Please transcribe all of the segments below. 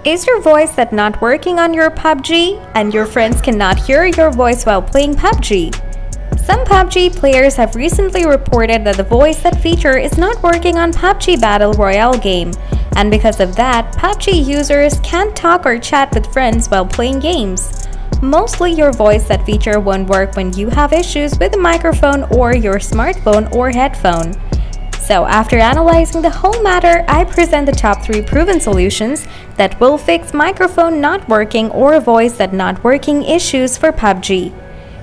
Is your voice set not working on your PUBG and your friends cannot hear your voice while playing PUBG? Some PUBG players have recently reported that the voice set feature is not working on PUBG Battle Royale game, and because of that, PUBG users can't talk or chat with friends while playing games. Mostly your voice set feature won't work when you have issues with the microphone or your smartphone or headphone. So after analyzing the whole matter, I present the top 3 proven solutions that will fix microphone not working or voice set not working issues for PUBG.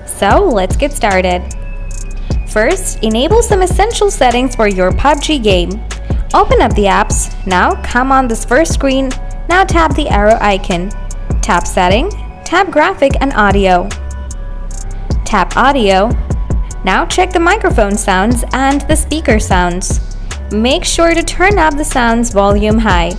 So let's get started. First, enable some essential settings for your PUBG game. Open up the apps. Now come on this first screen. Now tap the arrow icon. Tap Setting. Tap Graphic and Audio. Tap Audio. Now check the microphone sounds and the speaker sounds. Make sure to turn up the sounds volume high.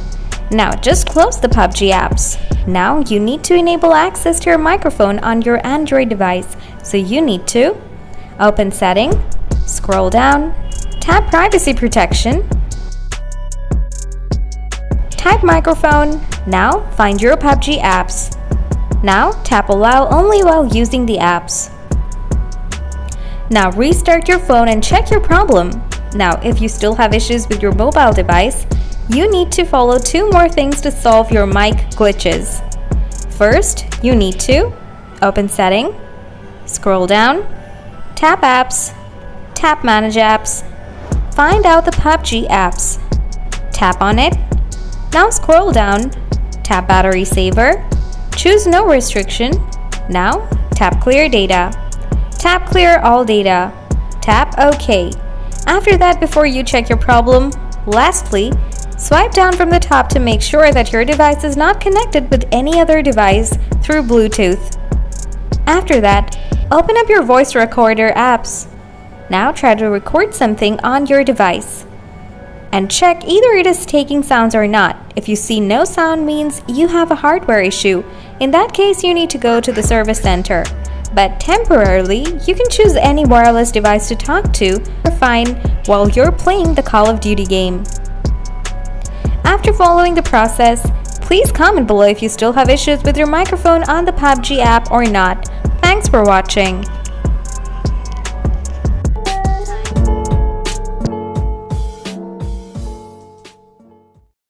Now just close the PUBG apps. Now you need to enable access to your microphone on your Android device. So you need to open Setting, scroll down, tap Privacy Protection, type Microphone. Now find your PUBG apps. Now tap Allow only while using the apps. Now restart your phone and check your problem. Now if you still have issues with your mobile device, you need to follow 2 more things to solve your mic glitches. First, you need to open Setting, scroll down, tap Apps, tap Manage Apps, find out the PUBG apps, tap on it. Now scroll down, tap Battery Saver, choose No Restriction. Now tap Clear Data. Tap Clear All Data. Tap OK. After that, before you check your problem, lastly, swipe down from the top to make sure that your device is not connected with any other device through Bluetooth. After that, open up your voice recorder apps. Now try to record something on your device. And check either it is taking sounds or not. If you see no sound means you have a hardware issue. In that case, you need to go to the service center. But temporarily, you can choose any wireless device to talk to or find while you're playing the Call of Duty game. After following the process, please comment below if you still have issues with your microphone on the PUBG app or not. Thanks for watching.